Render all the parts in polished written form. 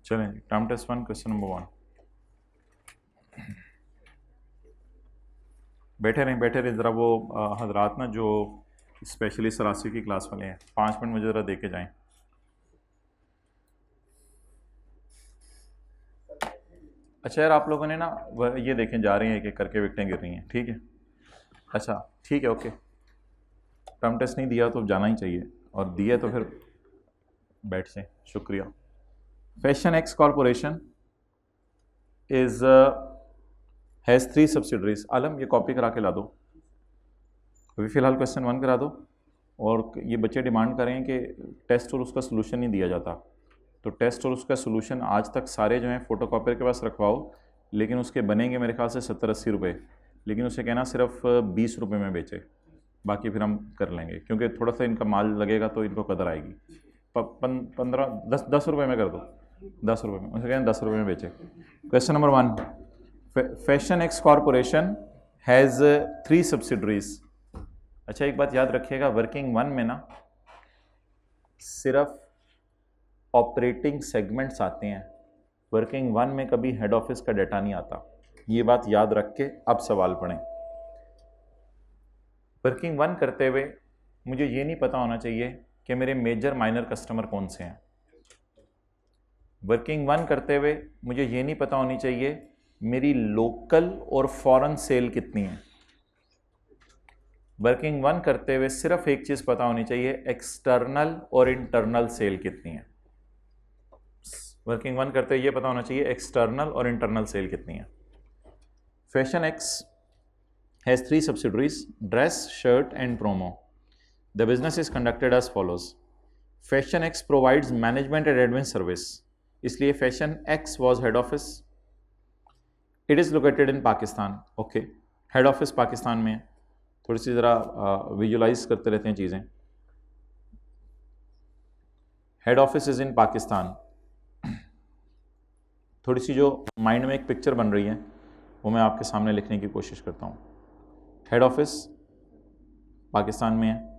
चलें term test 1 question number 1। बैठे रहें ज़रा। वो हजरात ना जो स्पेशली सरासी की क्लास वाले हैं 5 मिनट मुझे ज़रा दे के जाएँ। अच्छा यार, आप लोगों ने ना ये देखें, जा रही हैं एक एक करके विकटें गिर रही हैं, ठीक है। अच्छा ठीक है, ओके। टर्म टेस्ट नहीं दिया तो जाना ही चाहिए, और दिया तो फिर बैठ से। शुक्रिया। Fashion X corporation is has 3 subsidiaries. आलम ये कॉपी करा के ला दो, अभी फ़िलहाल क्वेश्चन 1 करा दो। और ये बच्चे डिमांड करें कि टेस्ट और उसका सोल्यूशन नहीं दिया जाता, तो टेस्ट और उसका सोल्यूशन आज तक सारे जो हैं फ़ोटोकॉपियर के पास रखवाओ, लेकिन उसके बनेंगे मेरे ख्याल से 70-80 रुपये, लेकिन उसे कहना सिर्फ 20 रुपये में बेचे, बाकी फिर हम कर लेंगे, क्योंकि थोड़ा सा इनका माल लगेगा तो इनको कदर आएगी। 10 रुपये में कर दो, 10 रुपये में, उसे कहना 10 रुपये में बेचे। Question number 1, fashion X corporation has 3 subsidiaries. अच्छा एक बात याद रखिएगा, वर्किंग 1 में ना सिर्फ ऑपरेटिंग सेगमेंट्स आते हैं, वर्किंग 1 में कभी हेड ऑफिस का डाटा नहीं आता। ये बात याद रख के अब सवाल पढ़ें। वर्किंग 1 करते हुए मुझे ये नहीं पता होना चाहिए कि मेरे मेजर माइनर कस्टमर कौन से हैं। वर्किंग 1 करते हुए मुझे ये नहीं पता होनी चाहिए मेरी लोकल और फॉरेन सेल कितनी है। वर्किंग 1 करते हुए सिर्फ एक चीज़ पता होनी चाहिए, एक्सटर्नल और इंटरनल सेल कितनी है। वर्किंग 1 करते हुए ये पता होना चाहिए एक्सटर्नल और इंटरनल सेल कितनी है। Fashion x has 3 subsidiaries, dress, shirt and promo. The business is conducted as follows. Fashion X provides management and admin service. इसलिए Fashion X was head office. It is located in Pakistan. Okay. Head office Pakistan में है। थोड़ी सी ज़रा visualise करते रहते हैं चीज़ें। Head office is in Pakistan. थोड़ी सी जो माइंड में एक पिक्चर बन रही है वो मैं आपके सामने लिखने की कोशिश करता हूँ। हेड ऑफिस पाकिस्तान में है।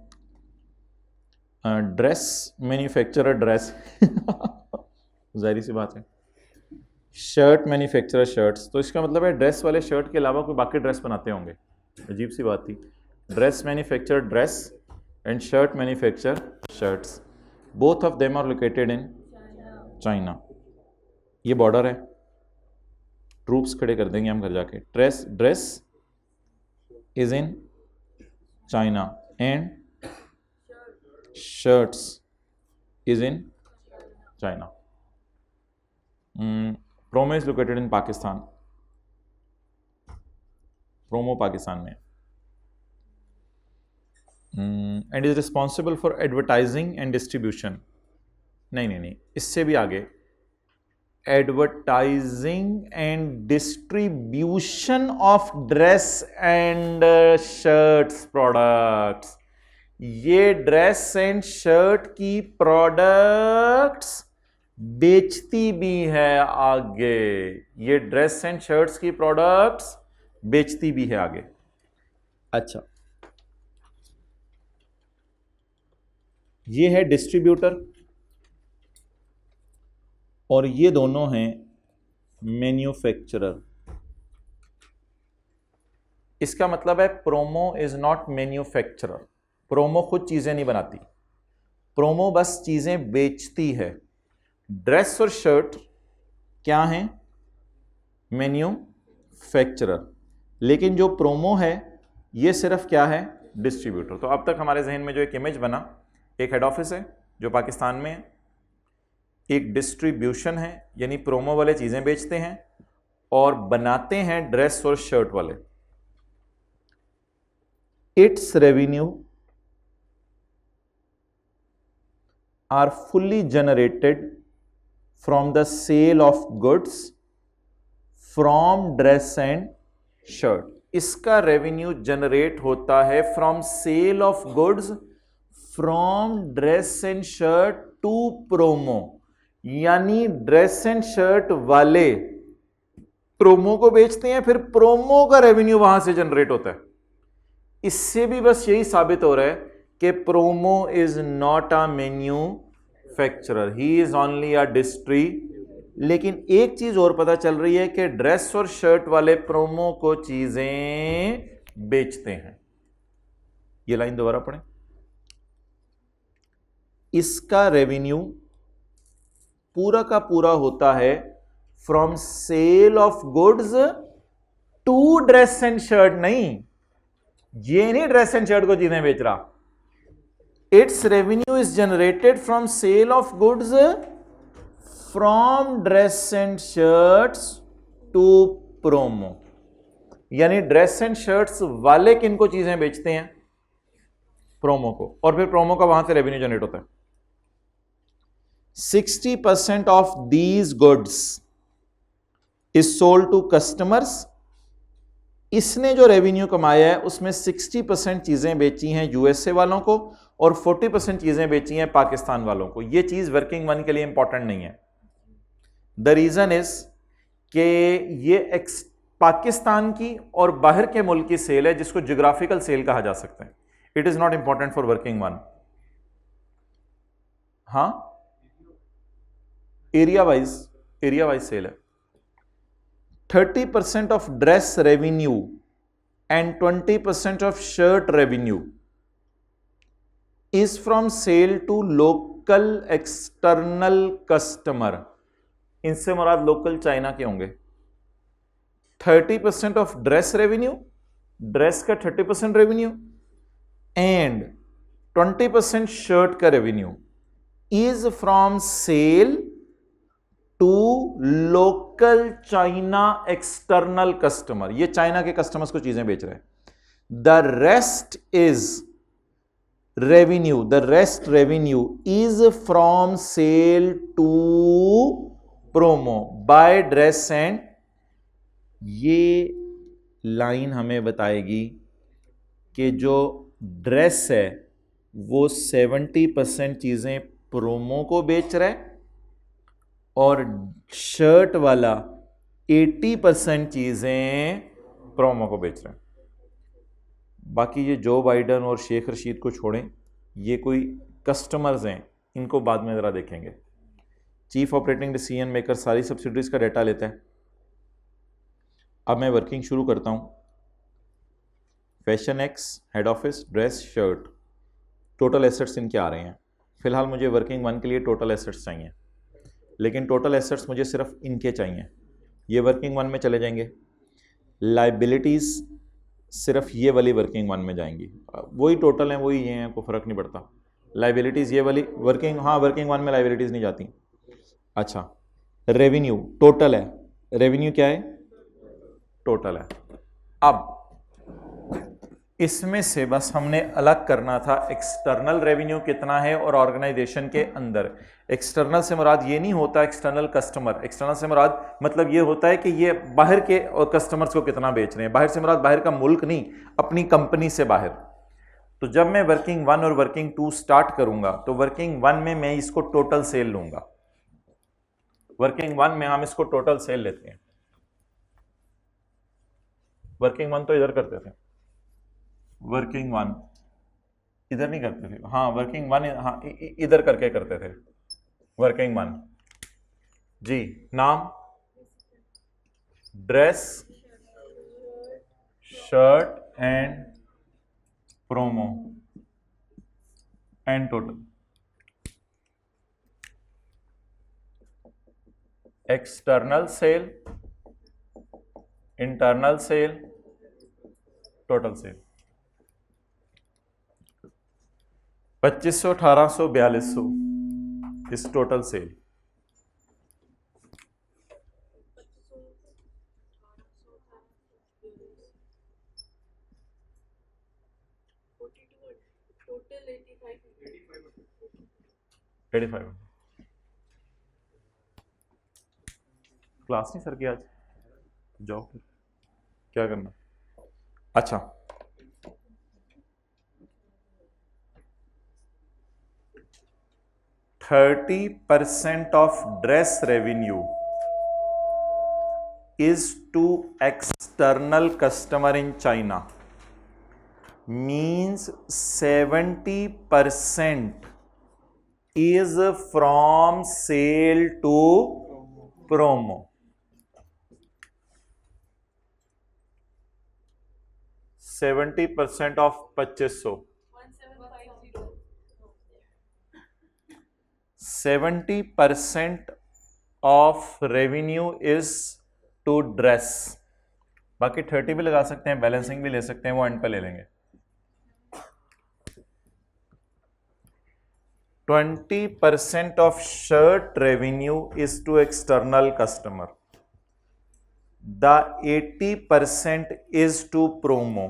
ड्रेस मैन्युफैक्चरर ड्रेस जाहिर सी बात है। शर्ट मैन्युफैक्चरर शर्ट्स, तो इसका मतलब है ड्रेस वाले शर्ट के अलावा कोई बाकी ड्रेस बनाते होंगे। अजीब सी बात थी। Dress manufacturer dress and shirt manufacture shirts. Both of them are located in China. ये बॉर्डर है, ट्रूप्स खड़े कर देंगे हम घर जाके। Dress is in China and shirts is in China. Promo is located in Pakistan. Promo Pakistan में and is responsible for advertising and distribution. नहीं, इससे भी आगे, advertising and distribution of dress and shirts products. ये ड्रेस एंड शर्ट की products बेचती भी है आगे। ये ड्रेस एंड शर्ट्स की प्रोडक्ट्स बेचती भी है आगे। अच्छा, ये है डिस्ट्रीब्यूटर और ये दोनों हैं मैन्युफैक्चरर। इसका मतलब है promo is not manufacturer. Promo खुद चीजें नहीं बनाती, प्रोमो बस चीजें बेचती है। ड्रेस और शर्ट क्या है? मैन्युफैक्चरर। लेकिन जो प्रोमो है ये सिर्फ क्या है? डिस्ट्रीब्यूटर। तो अब तक हमारे जहन में जो एक इमेज बना, एक हेड ऑफिस है जो पाकिस्तान में है, एक डिस्ट्रीब्यूशन है यानी प्रोमो वाले चीजें बेचते हैं और बनाते हैं ड्रेस और शर्ट वाले। It's revenue are fully generated from the sale of goods from dress and shirt. इसका रेवेन्यू जनरेट होता है from sale of goods from dress and shirt to promo, यानी ड्रेस एंड शर्ट वाले promo को बेचते हैं, फिर प्रोमो का रेवेन्यू वहां से जनरेट होता है। इससे भी बस यही साबित हो रहा है कि promo is not a manufacturer, he is only a distributor. लेकिन एक चीज और पता चल रही है कि ड्रेस और शर्ट वाले प्रोमो को चीजें बेचते हैं। ये लाइन दोबारा पढ़ें। इसका रेवेन्यू पूरा का पूरा होता है from sale of goods to dress and shirt. नहीं, ये नहीं ड्रेस एंड शर्ट को चीजें बेच रहा। Its revenue is generated from sale of goods from dress and shirts to promo. यानी ड्रेस एंड शर्ट्स वाले किनको चीजें बेचते हैं? प्रोमो को, और फिर प्रोमो का वहां से रेवेन्यू जनरेट होता है। 60% of these goods is sold to customers. इसने जो रेवेन्यू कमाया है उसमें 60% चीजें बेची हैं यूएसए वालों को और 40% चीजें बेची हैं पाकिस्तान वालों को। यह चीज वर्किंग वन के लिए इंपॉर्टेंट नहीं है। द रीजन इज कि ये पाकिस्तान की और बाहर के मुल्क की सेल है जिसको ज्योग्राफिकल सेल कहा जा सकता है। It is not important for working one. हां, एरिया वाइज सेल है। 30% of dress revenue and 20% of shirt revenue is from sale to local external customer. इनसे मुराद लोकल चाइना के होंगे। 30% ऑफ ड्रेस रेवेन्यू, ड्रेस का 30% रेवेन्यू एंड 20% शर्ट का revenue is from sale to local China external customer. ये China के customers को चीजें बेच रहे हैं। The rest is revenue, the rest revenue is from sale to promo by dress and. ये लाइन हमें बताएगी कि जो ड्रेस है वो 70% चीजें प्रोमो को बेच रहा है और शर्ट वाला 80% चीजें प्रोमो को बेच रहे हैं। बाकी ये जो बाइडन और शेख रशीद को छोड़ें, ये कोई कस्टमर्स हैं, इनको बाद में ज़रा देखेंगे। चीफ ऑपरेटिंग डिसीजन मेकर सारी सब्सिडरीज का डेटा लेता है। अब मैं वर्किंग शुरू करता हूँ। Fashion x, head office, dress, shirt, total assets इनके आ रहे हैं। फिलहाल मुझे वर्किंग वन के लिए टोटल एसेट्स चाहिए, लेकिन टोटल एसेट्स मुझे सिर्फ इनके चाहिए। ये वर्किंग वन में चले जाएंगे। लाइबिलिटीज़ सिर्फ ये वाली वर्किंग वन में जाएंगी। वही टोटल हैं, वही ये हैं, कोई फ़र्क नहीं पड़ता। लाइबिलिटीज़ ये वाली वर्किंग, हाँ वर्किंग वन में लाइबिलिटीज़ नहीं जाती। अच्छा, रेवेन्यू टोटल है। रेवेन्यू क्या है? टोटल है। अब इसमें से बस हमने अलग करना था एक्सटर्नल रेवेन्यू कितना है और ऑर्गेनाइजेशन के अंदर। एक्सटर्नल से मुराद ये नहीं होता एक्सटर्नल कस्टमर। एक्सटर्नल से मुराद मतलब ये होता है कि ये बाहर के कस्टमर्स को कितना बेच रहे हैं। बाहर से मुराद बाहर का मुल्क नहीं, अपनी कंपनी से बाहर। तो जब मैं वर्किंग वन और वर्किंग टू स्टार्ट करूंगा तो वर्किंग वन में मैं इसको टोटल सेल लूंगा। वर्किंग वन में हम इसको टोटल सेल लेते हैं। वर्किंग वन तो इधर करते थे, वर्किंग वन इधर नहीं करते थे। हाँ वर्किंग वन, हाँ इधर करके करते थे वर्किंग वन जी। नाम, dress, shirt and promo and total. External sale, internal sale, total sale. 2500, 1800, 4200 इस टोटल सेल। टोटल 85। क्लास नहीं सर की आज? जाओ फिर, क्या करना। अच्छा, %30 of dress revenue is to external customer in China, means 70% is from sale to promo. 70% off 2500, 70% off revenue is to dress. बाकी 30 भी लगा सकते हैं, बैलेंसिंग भी ले सकते हैं, वो एंड पे ले लेंगे। 20% of shirt revenue is to external customer. The 80% is to promo.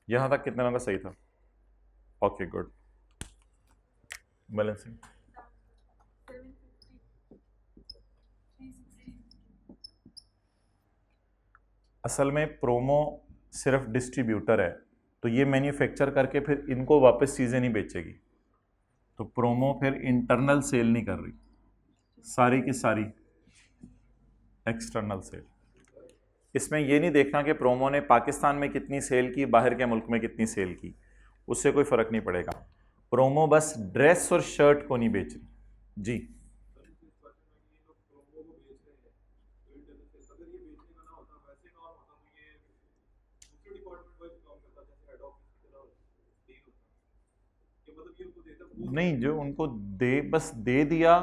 यहां तक कितने का सही था? Okay good. बैलेंसिंग असल में प्रोमो सिर्फ डिस्ट्रीब्यूटर है, तो ये मैन्युफैक्चर करके फिर इनको वापस चीज़ें नहीं बेचेगी, तो प्रोमो फिर इंटरनल सेल नहीं कर रही, सारी की सारी एक्सटर्नल सेल। इसमें ये नहीं देखना कि प्रोमो ने पाकिस्तान में कितनी सेल की, बाहर के मुल्क में कितनी सेल की, उससे कोई फ़र्क नहीं पड़ेगा। प्रोमो बस ड्रेस और शर्ट को नहीं बेच रही। जी नहीं, जो उनको दे बस दे दिया,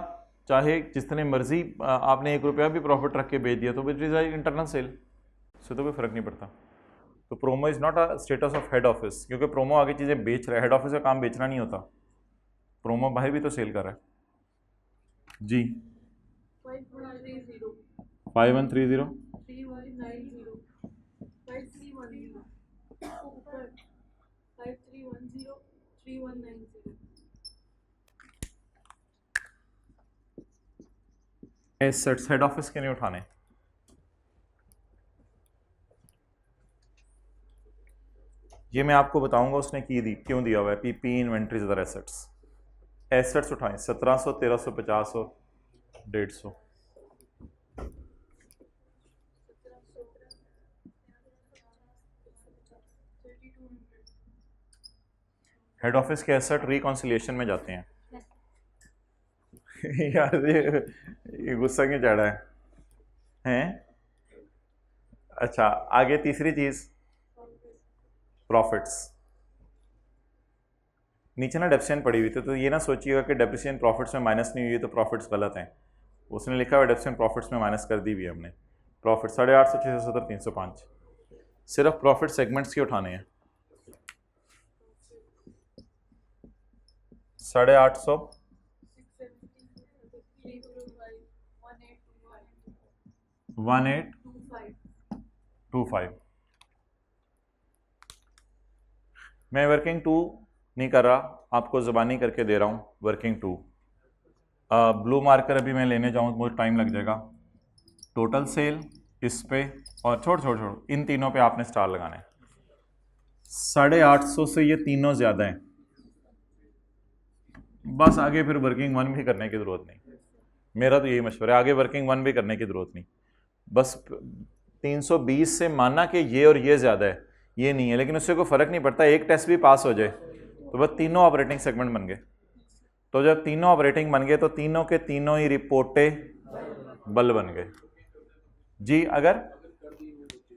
चाहे जितने मर्जी आपने 1 रुपया भी प्रॉफिट रख के बेच दिया, तो इट इज इंटरनल सेल, से तो कोई फर्क नहीं पड़ता। तो promo is not a status of head office, क्योंकि प्रोमो आगे चीज़ें बेच रहा है, हेड ऑफिस का काम बेचना नहीं होता, प्रोमो बाहर भी तो सेल कर रहा है। जी 5130 एसेट्स हेड ऑफिस के नहीं उठाने। ये मैं आपको बताऊंगा उसने क्यों दिया हुआ है, PP inventories other assets. Assets उठाएं 1700, 1350 और 150। हेड ऑफिस के एसेट रिकॉन्सिलिएशन में जाते हैं। यार ये गुस्सा क्यों चढ़ा हैं? अच्छा, आगे तीसरी चीज प्रॉफिट्स। नीचे ना डेप्रिसिएशन पड़ी हुई थी, तो ये ना सोचिएगा कि डेप्रिसिएशन प्रॉफिट्स में माइनस नहीं हुई तो प्रॉफिट्स गलत हैं। उसने लिखा हुआ डेप्रिसिएशन प्रॉफिट्स में माइनस कर दी हुई है हमने। प्रॉफिट 850, 670, 305। सिर्फ प्रॉफिट सेगमेंट्स के उठाने हैं। 850, 1825। मैं वर्किंग 2 नहीं कर रहा, आपको ज़बानी करके दे रहा हूँ वर्किंग 2। ब्लू मार्कर अभी मैं लेने जाऊँ मुझे टाइम लग जाएगा। टोटल सेल इस पे, और छोड़ इन तीनों पे आपने स्टार लगाना है। 850 से ये तीनों ज़्यादा हैं, बस आगे फिर वर्किंग 1 भी करने की ज़रूरत नहीं। मेरा तो यही मशवरा है, आगे वर्किंग 1 भी करने की ज़रूरत नहीं। बस 320 से माना कि ये और ये ज़्यादा है, ये नहीं है, लेकिन उससे कोई फ़र्क नहीं पड़ता, एक टेस्ट भी पास हो जाए तो बस तीनों ऑपरेटिंग सेगमेंट बन गए। तो जब तीनों ऑपरेटिंग बन गए तो तीनों के तीनों ही रिपोर्टेबल बन गए। जी अगर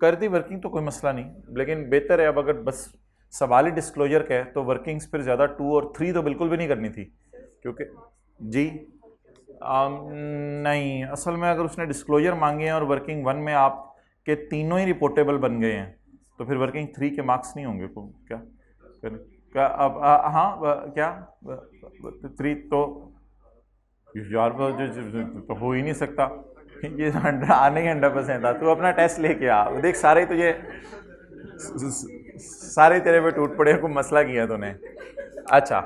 कर दी वर्किंग तो कोई मसला नहीं, लेकिन बेहतर है अब अगर बस सवाल ही डिस्क्लोजर का है तो वर्किंग्स फिर ज़्यादा 2 और 3 तो बिल्कुल भी नहीं करनी थी, क्योंकि जी नहीं, असल में अगर उसने डिस्क्लोजर मांगे हैं और वर्किंग 1 में आप के तीनों ही रिपोर्टेबल बन गए हैं तो फिर वर्किंग 3 के मार्क्स नहीं होंगे। क्या अब हाँ क्या 3 तो यार तो हो ही नहीं सकता, ये आने ही 100% था। तू अपना टेस्ट लेके आ, देख सारे तुझे सारे तेरे पे टूट पड़े, कोई मसला किया तूने। अच्छा,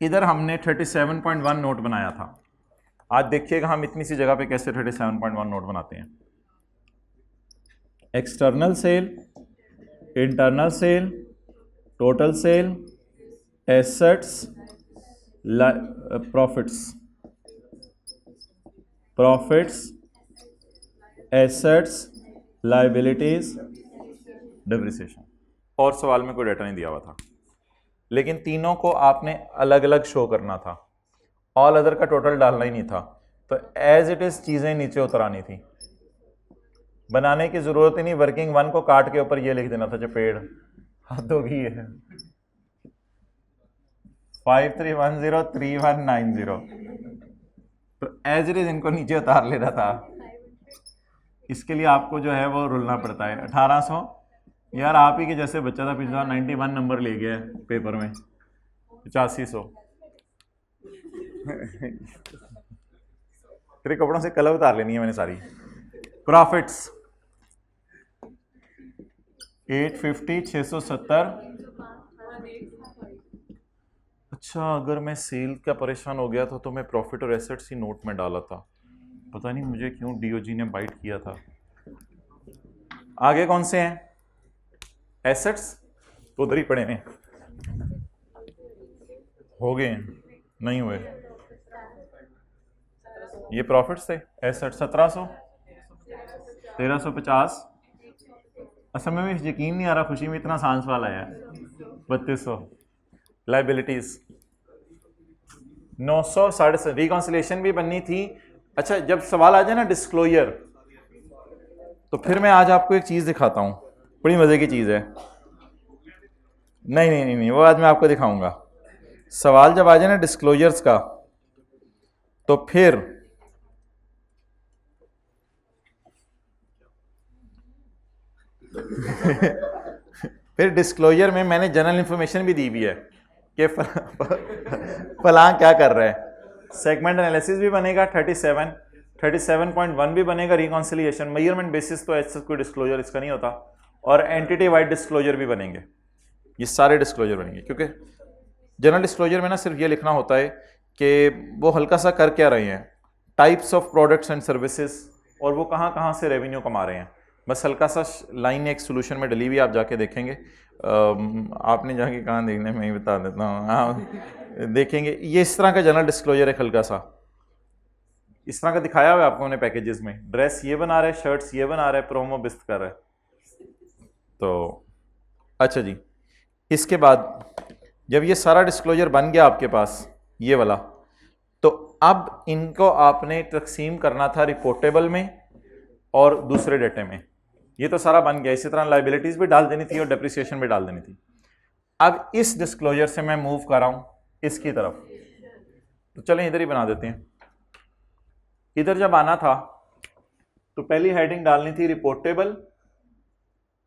इधर हमने 37.1 नोट बनाया था। आज देखिएगा हम इतनी सी जगह पे कैसे 37.1 नोट बनाते हैं। External sale, internal sale, total sale, assets, profits, assets, liabilities, depreciation. और सवाल में कोई डाटा नहीं दिया हुआ था, लेकिन तीनों को आपने अलग अलग शो करना था, ऑल अदर का टोटल डालना ही नहीं था। तो एज इट इज चीजें नीचे उतरानी थी, बनाने की जरूरत ही नहीं। वर्किंग वन को काट के ऊपर ये लिख देना था चपेड़, हद होगी है 53103190। तो एज इट इज इनको नीचे उतार लेना था। इसके लिए आपको जो है वो रुलना पड़ता है 1800। यार आप ही के जैसे बच्चा था पिछला 91 नंबर ले गया पेपर में, 8500। तेरे कपड़ों से कलर उतार लेनी है मैंने सारी। प्रॉफिट्स 850, 670। अच्छा, अगर मैं सेल का परेशान हो गया था तो मैं प्रॉफिट और एसेट्स ही नोट में डाला था, पता नहीं मुझे क्यों डीओजी ने बाइट किया था। आगे कौन से हैं? एसेट्स उधर ही पड़े हैं, हो गए हैं, नहीं हुए। ये प्रॉफिट्स थे। एसेट 1700, 1350। असल में यकीन नहीं आ रहा, खुशी में इतना आसान सवाल आया है। 3200। लाइबिलिटीज 900, 750। रिकॉन्सिलेशन भी बननी थी। अच्छा, जब सवाल आ जाए ना डिस्क्लोजर, तो फिर मैं आज आपको एक चीज दिखाता हूं, बड़ी मजे की चीज है। नहीं नहीं नहीं नहीं, वो आज मैं आपको दिखाऊंगा। सवाल जब आ जाए ना डिस्क्लोजर्स का, तो फिर फिर डिस्क्लोजर में मैंने जनरल इंफॉर्मेशन भी दी हुई है कि फलां क्या कर रहा है। सेगमेंट एनालिसिस भी बनेगा 37, 37.1 भी बनेगा। रिकॉन्सिलिएशन, मेजरमेंट बेसिस तो ऐसा कोई डिस्क्लोजर इसका नहीं होता। और एंटिटी वाइड डिस्क्लोजर भी बनेंगे। ये सारे डिस्क्लोजर बनेंगे, क्योंकि जनरल डिस्क्लोजर में ना सिर्फ ये लिखना होता है कि वो हल्का सा कर क्या रहे हैं, types of products and services, और वो कहाँ कहाँ से रेवेन्यू कमा रहे हैं। बस हल्का सा लाइन एक सोल्यूशन में डली हुई, आप जाके देखेंगे। आपने जाके कहाँ देखने, मैं ही बता देता हूँ। हाँ देखेंगे, ये इस तरह का जनरल डिस्क्लोजर है, हल्का सा इस तरह का दिखाया हुआ है आपको मैंने पैकेजेस में। ड्रेस ये बना रहे, शर्ट्स ये बना रहे, प्रोमो बिस्त कर रहे। तो अच्छा जी, इसके बाद जब ये सारा डिस्क्लोजर बन गया आपके पास, ये वाला, तो अब इनको आपने तकसीम करना था रिपोर्टेबल में और दूसरे डेटे में। ये तो सारा बन गया। इसी तरह लाइबिलिटीज भी डाल देनी थी और डेप्रिसिएशन भी डाल देनी थी। अब इस डिस्क्लोजर से मैं मूव कर रहा हूं इसकी तरफ, तो चलें इधर ही बना देते हैं। इधर जब आना था तो पहली हेडिंग डालनी थी रिपोर्टेबल,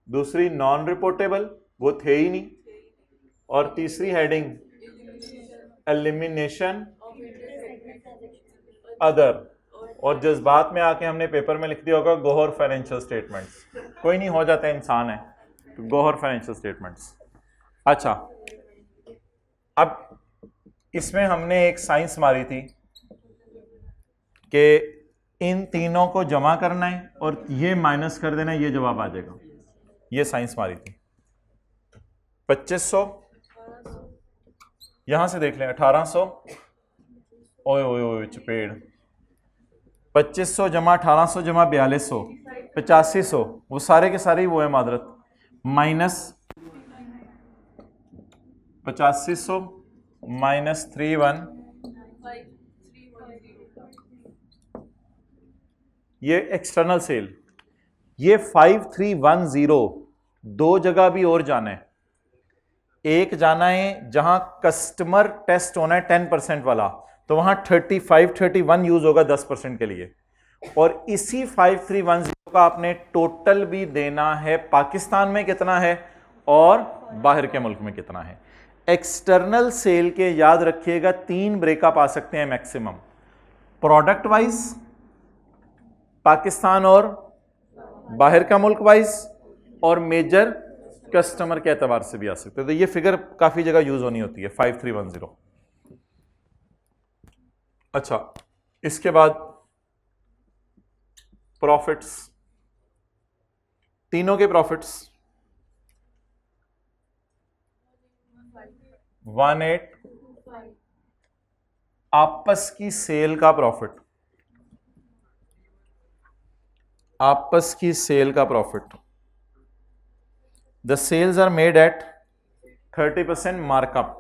दूसरी नॉन रिपोर्टेबल, वो थे ही नहीं, और तीसरी हेडिंग एलिमिनेशन अदर। और जज्बात में आके हमने पेपर में लिख दिया होगा गोहर फाइनेंशियल स्टेटमेंट्स। कोई नहीं, हो जाता है, इंसान है, तो गोहर फाइनेंशियल स्टेटमेंट्स। अच्छा, अब इसमें हमने एक साइंस मारी थी कि इन तीनों को जमा करना है और ये माइनस कर देना है, ये जवाब आ जाएगा। ये साइंस मारी थी। 2500, यहां से देख लें 1800, ओए ओए ओए चपेड़, 2500 जमा 1800 जमा 4200, 8500, वो सारे के सारे ही वो है मादरत, माइनस 8500 माइनस 31, ये एक्सटर्नल सेल। ये 5310 दो जगह भी और जाना है। एक जाना है जहां कस्टमर टेस्ट होना है 10% वाला, तो वहां 3531 यूज होगा 10% के लिए। और इसी 5310 का आपने टोटल भी देना है, पाकिस्तान में कितना है और बाहर के मुल्क में कितना है। एक्सटर्नल सेल के याद रखिएगा 3 ब्रेकअप आ सकते हैं मैक्सिमम, प्रोडक्ट वाइज पाकिस्तान और बाहर का मुल्क वाइज, और मेजर कस्टमर के एतबार से भी आ सकते हैं। तो ये फिगर काफी जगह यूज होनी होती है 5310। अच्छा, इसके बाद प्रॉफिट्स, तीनों के प्रॉफिट्स 1825, आपस की सेल का प्रॉफिट, आपस की सेल का profit, the sales are made at 30% markup,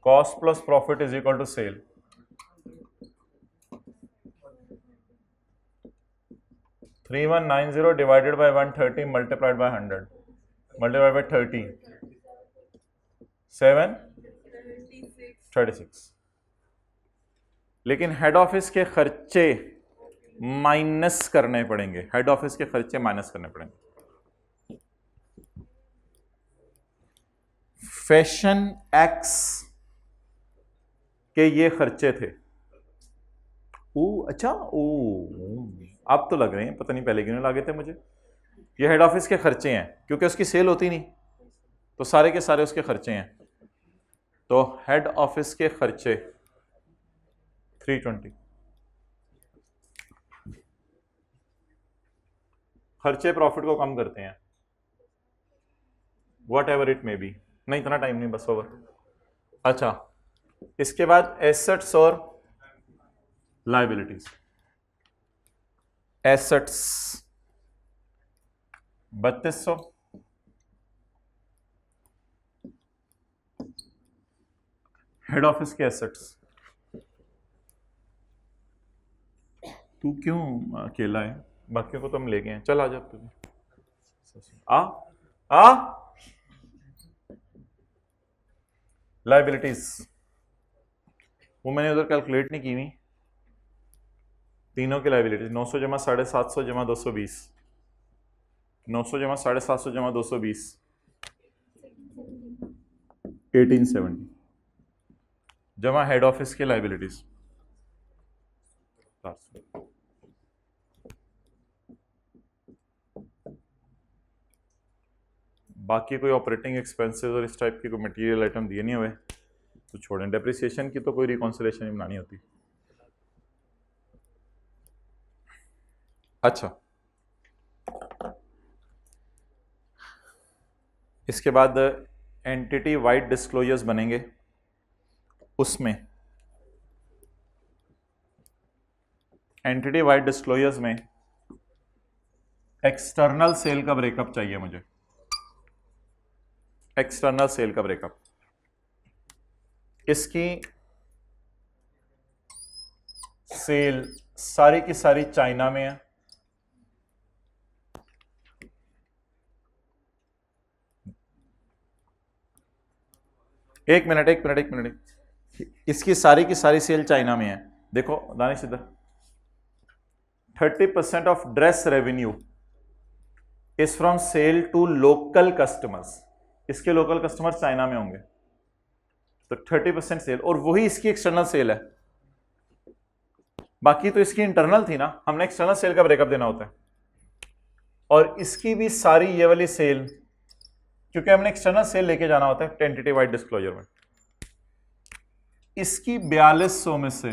cost plus profit is equal to sale. 3190 divided by 130 multiplied by 100 multiplied by 30 736। लेकिन हेड ऑफिस के खर्चे माइनस करने पड़ेंगे, हेड ऑफिस के खर्चे माइनस करने पड़ेंगे। फैशन एक्स के ये खर्चे थे। अच्छा अब तो लग रहे हैं, पता नहीं पहले क्यों लगे थे मुझे। ये हेड ऑफिस के खर्चे हैं, क्योंकि उसकी सेल होती नहीं तो सारे के सारे उसके खर्चे हैं। तो हेड ऑफिस के खर्चे 320, खर्चे प्रॉफिट को कम करते हैं, what ever it may be. नहीं इतना टाइम नहीं, बस ओवर। अच्छा, इसके बाद एसेट्स और लायबिलिटीज। एसेट्स 3200, हेड ऑफिस के एसेट्स। तू क्यों अकेला है, बाकियों को तो हम ले गए हैं। चल आ जा तुझे, आ लायबिलिटीज वो मैंने उधर कैलकुलेट नहीं की हुई, तीनों की लायबिलिटीज 900 जमा 750 जमा 220, 900 जमा 750 जमा 220 1870 जमा हेड ऑफिस के लायबिलिटीज। बाकी कोई ऑपरेटिंग एक्सपेंसेस और इस टाइप की कोई मटेरियल आइटम दिए नहीं हुए तो छोड़ें। डेप्रिसिएशन की तो कोई रिकॉन्सिलेशन नहीं बनानी होती। अच्छा, इसके बाद एंटिटी वाइड डिस्क्लोजर्स बनेंगे। उसमें एंटिटी वाइड डिस्क्लोजर्स में एक्सटर्नल सेल का ब्रेकअप चाहिए मुझे, एक्सटर्नल सेल का ब्रेकअप। इसकी सेल सारी की सारी चाइना में है, एक मिनट, इसकी सारी की सारी सेल चाइना में है। देखो दानिश इधर, 30% of dress revenue is from sale to local customers. इसके लोकल कस्टमर्स चाइना में होंगे, तो 30% सेल, और वही इसकी एक्सटर्नल सेल है। बाकी तो इसकी इंटरनल थी ना, हमने एक्सटर्नल सेल का ब्रेकअप देना होता है। और इसकी भी सारी ये वाली सेल, क्योंकि हमने एक्सटर्नल सेल लेके जाना होता है एंटिटी वाइड डिस्क्लोजर में। इसकी 4200 में से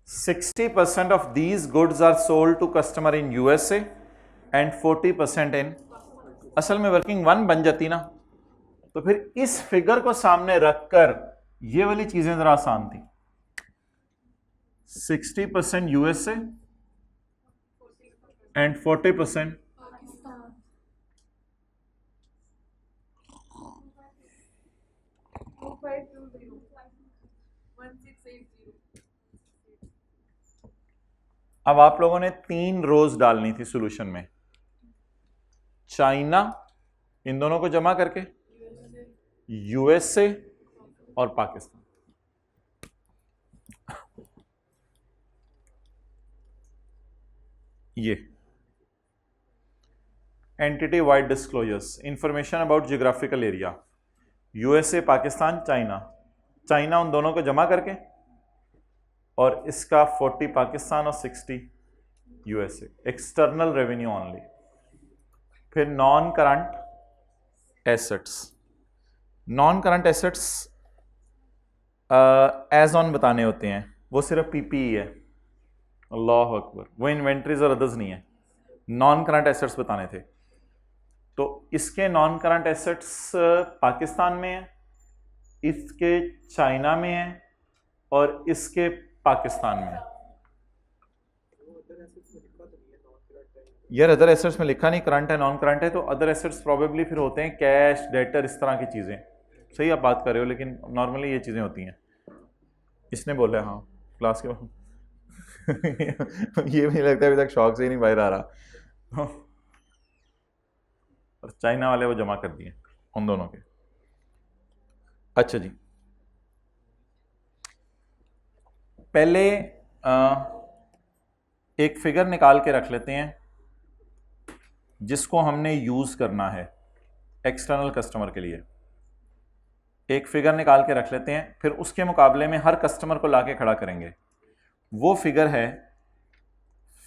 60% of these goods are sold to customer in USA and 40% in, असल में वर्किंग वन बन जाती ना, तो फिर इस फिगर को सामने रखकर ये वाली चीजें जरा आसान थी। 60% यूएसए एंड 40% अब आप लोगों ने 3 रोज डालनी थी सॉल्यूशन में, चाइना, इन दोनों को जमा करके यूएसए और पाकिस्तान। ये entity wide disclosures, information about geographical area, USA, Pakistan, China. China उन दोनों को जमा करके, और इसका 40 पाकिस्तान और 60 यूएसए, एक्सटर्नल रेवेन्यू ओनली। फिर non current assets, non current assets as on बताने होते हैं, वो सिर्फ पीपीई है। अल्लाह अकबर, वो इन्वेंट्रीज और अदर्स नहीं है, नॉन करंट एसेट्स बताने थे। तो इसके नॉन करंट एसेट्स पाकिस्तान में है इसके चाइना में है और इसके पाकिस्तान में है। यार अदर एसेट्स में लिखा नहीं, करंट है नॉन करंट है, तो अदर एसेट्स प्रोबेबली फिर होते हैं कैश, डेटर, इस तरह की चीज़ें। सही आप बात कर रहे हो, लेकिन नॉर्मली ये चीज़ें होती हैं। इसने बोला हाँ क्लास के ये भी लगता है अभी तक शौक से ही नहीं बाहर आ रहा। और चाइना वाले वो जमा कर दिए उन दोनों के। अच्छा जी, पहले एक फिगर निकाल के रख लेते हैं जिसको हमने यूज करना है एक्सटर्नल कस्टमर के लिए। एक फिगर निकाल के रख लेते हैं, फिर उसके मुकाबले में हर कस्टमर को लाके खड़ा करेंगे। वो फिगर है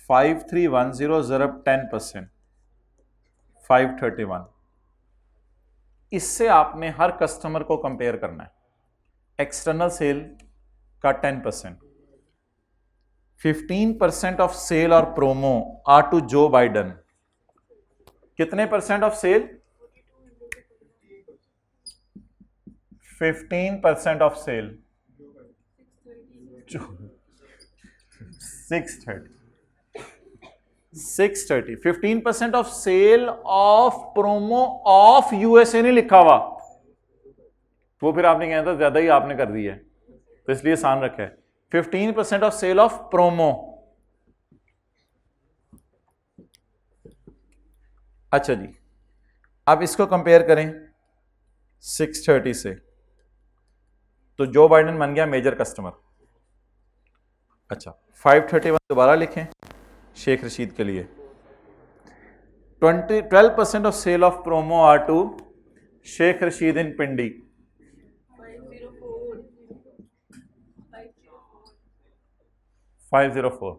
5310 ज़रब 10%, 531। इससे आपने हर कस्टमर को कंपेयर करना है। एक्सटर्नल सेल का 10%, 15% ऑफ सेल और promo are to Joe Biden. कितने percent off sale? 15% off sale, 630। 15% off sale off promo off USA नहीं लिखा हुआ, वो फिर आपने कहना था ज्यादा ही आपने कर दी है, तो इसलिए आसान रखा है। 15% ऑफ सेल ऑफ प्रोमो। अच्छा जी, अब इसको कंपेयर करें 630 से, तो जो बाइडन बन गया मेजर कस्टमर। अच्छा 531 दोबारा लिखें शेख रशीद के लिए। 12% off sale off promo are to Sheikh Rashid in Pindi. 504।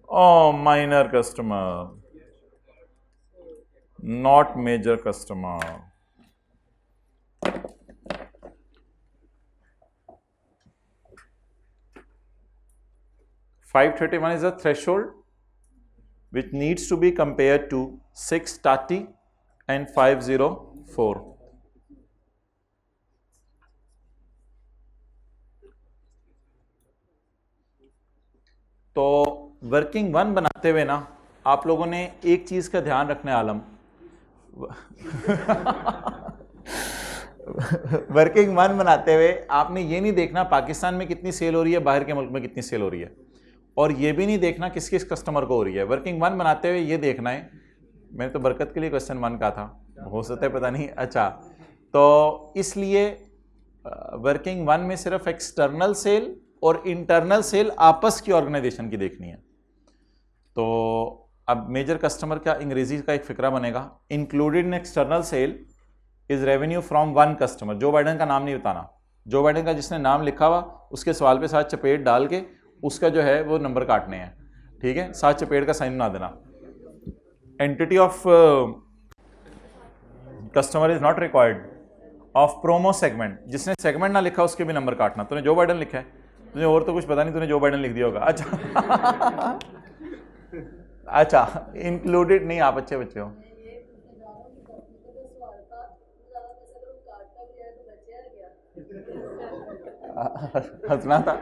Oh, minor customer, not major customer. $531 is a threshold which needs to be compared to 630 and 504. तो वर्किंग वन बनाते हुए ना आप लोगों ने एक चीज का ध्यान रखना है आलम। वर्किंग वन बनाते हुए आपने ये नहीं देखना पाकिस्तान में कितनी सेल हो रही है, बाहर के मुल्क में कितनी सेल हो रही है, और ये भी नहीं देखना किस किस कस्टमर को हो रही है। वर्किंग वन बनाते हुए ये देखना है, मैंने तो बरकत के लिए क्वेश्चन वन का था, हो सकता है पता नहीं। अच्छा, तो इसलिए वर्किंग वन में सिर्फ एक्सटर्नल सेल और इंटरनल सेल आपस की ऑर्गेनाइजेशन की देखनी है। तो अब मेजर कस्टमर का अंग्रेजी का एक फिक्रा बनेगा, included in external sale is revenue from one customer. Joe Biden का नाम नहीं बताना, जो बाइडन का जिसने नाम लिखा हुआ उसके सवाल पे साथ चपेट डाल के उसका जो है वो नंबर काटने हैं, ठीक है, साथ चपेट का साइन बना देना। Entity of customer is not required, of promo segment, जिसने सेगमेंट ना लिखा उसके भी नंबर काटना। तूने जो बाइडन लिखा है, तुझे और तो कुछ पता नहीं, तूने जो बाइडन लिख दिया होगा। अच्छा अच्छा, इंक्लूडेड नहीं, आप अच्छे बच्चे हो। हंसना था।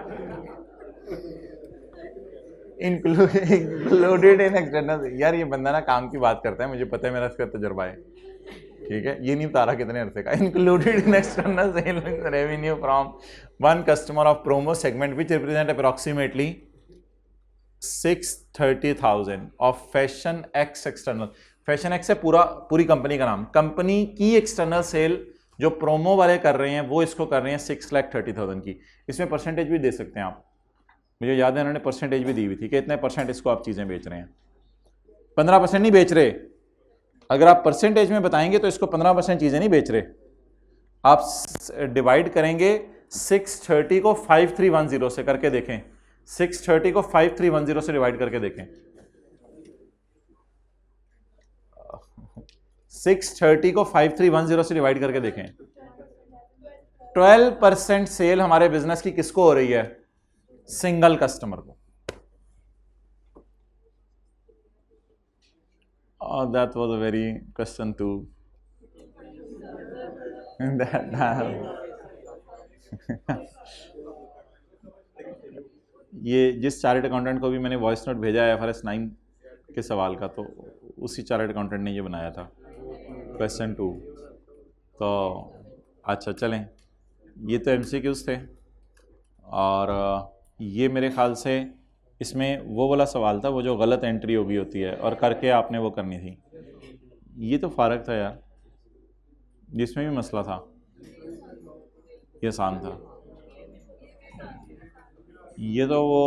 इंक्लूडेड इन एक्सटर्नल, यार ये बंदा ना काम की बात करता है, मुझे पता है, मेरा इसका तजुर्बा है, ठीक है, ये नहीं बता रहा कितने अरसे का। Included in external sale revenue from one customer of promo segment which represent approximately 630,000 of fashion X external. Fashion X है पूरी कंपनी का नाम, कंपनी की एक्सटर्नल सेल जो प्रोमो वाले कर रहे हैं वो इसको कर रहे हैं 630,000 की। इसमें परसेंटेज भी दे सकते हैं आप, मुझे याद है उन्होंने परसेंटेज भी दी हुई थी कि इतने परसेंट इसको आप चीज़ें बेच रहे हैं। 15% नहीं बेच रहे, अगर आप परसेंटेज में बताएंगे तो इसको 15% चीज़ें नहीं बेच रहे। आप डिवाइड करेंगे 630 को 5310 से करके देखें, 630 को 5310 से डिवाइड करके देखें, 630 को 5310 से डिवाइड करके देखें। 12% सेल हमारे बिजनेस की किसको हो रही है? सिंगल कस्टमर को। That was a very question to ये जिस चार्टर्ड अकाउंटेंट को भी मैंने वॉइस नोट भेजा है IFRS 9 के सवाल का, तो उसी चार्टर्ड अकाउंटेंट ने ये बनाया था क्वेश्चन 2। तो अच्छा चलें, ये तो MCQs थे। और ये मेरे ख्याल से इसमें वो वाला सवाल था, वो जो गलत एंट्री हो गई होती है और करके आपने वो करनी थी। ये तो फ़ारक था यार, जिसमें भी मसला था, ये आसान था। ये तो वो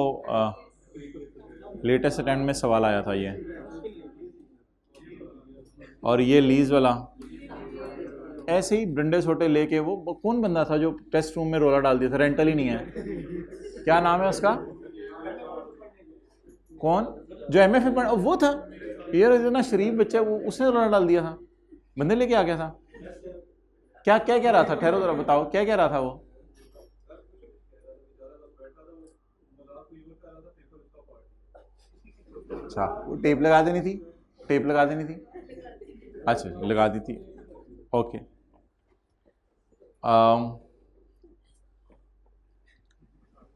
लेटेस्ट अटेम्प्ट में सवाल आया था ये। और ये लीज वाला ऐसे ही डंडे छोटे लेके, वो कौन बंदा था जो टेस्ट रूम में रोला डाल दिया था? रेंटल ही नहीं है, क्या नाम है उसका? कौन जो MFA पढ़ा वो था यार, इतना शरीफ बच्चा, वो उसने रोला डाल दिया था, बंदे लेके आ गया था। क्या क्या कह रहा था? ठहरो जरा, बताओ क्या कह रहा था वो? अच्छा, वो टेप लगा देनी थी, टेप लगा देनी थी। अच्छा लगा दी थी, ओके।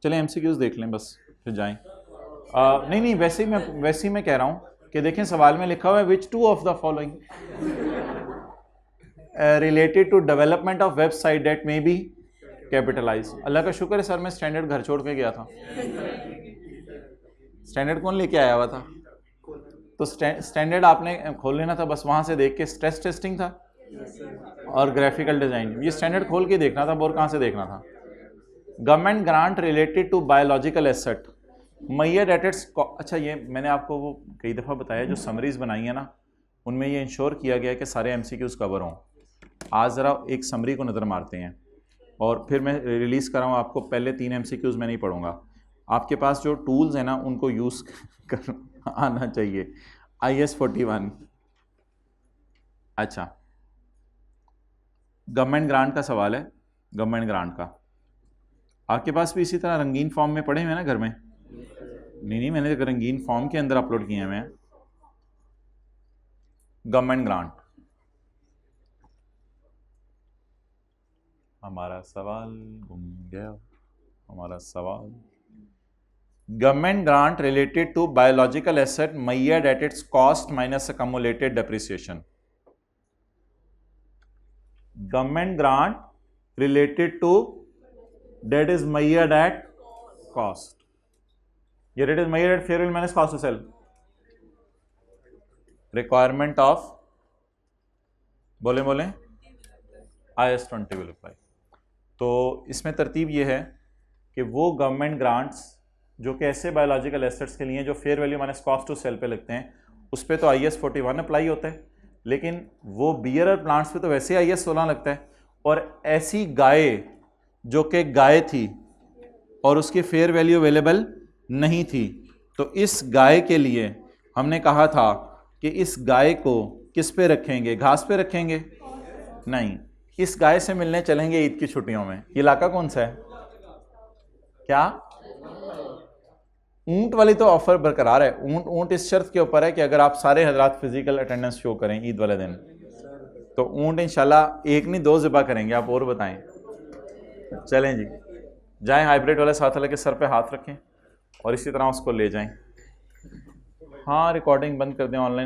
चलें MCQs देख लें बस, फिर जाएं। नहीं, वैसे ही मैं कह रहा हूँ कि देखें सवाल में लिखा हुआ है which two of the following related to development of website date may be capitalize. अल्लाह का शुक्र है सर, मैं स्टैंडर्ड घर छोड़ के गया था। स्टैंडर्ड कौन लेके आया हुआ था? तो स्टैंडर्ड आपने खोल लेना था बस, वहाँ से देख के। स्ट्रेस टेस्टिंग था और ग्राफिकल डिज़ाइन, ये स्टैंडर्ड खोल के देखना था, और कहाँ से देखना था? Government grant related to biological asset measure at its. अच्छा, ये मैंने आपको वो कई दफ़ा बताया, जो समरीज बनाई है ना, उनमें ये इंश्योर किया गया है कि सारे MCQs कवर हों। आज ज़रा एक समरी को नज़र मारते हैं, और फिर मैं रिलीज़ कर रहा हूँ आपको। पहले 3 MCQs मैं नहीं पढ़ूंगा। आपके पास जो टूल्स हैं ना, उनको यूज़ कर आना चाहिए। IS 41। अच्छा, गवर्नमेंट ग्रांट का सवाल है, गवर्नमेंट ग्रांट का। आपके पास भी इसी तरह रंगीन फॉर्म में पढ़े हुए हैं ना घर में? नहीं, मैंने रंगीन फॉर्म के अंदर अपलोड किए हैं मैं। गवर्नमेंट ग्रांट, हमारा सवाल गुम गया, हमारा सवाल। Government grant related to biological asset measured at its cost minus accumulated depreciation. Government grant related to date is measured at cost, ये date is measured at fair value minus cost to sell. Requirement of बोले IS 20 will apply. तो इसमें तरतीब ये है कि वो government grants जो कि ऐसे बायोलॉजिकल एसेट्स के लिए जो fair value minus cost to sale पे लगते हैं, उस पर तो IS 41 अप्लाई होता है, लेकिन वो बियर प्लांट्स पे तो वैसे IS 16 लगता है। और ऐसी गाय जो कि गाय थी और उसकी फेयर वैल्यू अवेलेबल नहीं थी, तो इस गाय के लिए हमने कहा था कि इस गाय को किस पे रखेंगे? घास पे रखेंगे? नहीं, इस गाय से मिलने चलेंगे ईद की छुट्टियों में। ये इलाका कौन सा है? क्या? ऊंट वाली तो ऑफर बरकरार है। ऊंट इस शर्त के ऊपर है कि अगर आप सारे हजरात फिजिकल अटेंडेंस शो करें ईद वाले दिन, तो ऊंट इंशाल्लाह 1 नहीं 2 ज़िबा करेंगे। आप और बताएं। चलें जी, जाएं, हाइब्रिड वाले साथ वाले के सर पे हाथ रखें और इसी तरह उसको ले जाएं। हाँ, रिकॉर्डिंग बंद कर दें ऑनलाइन।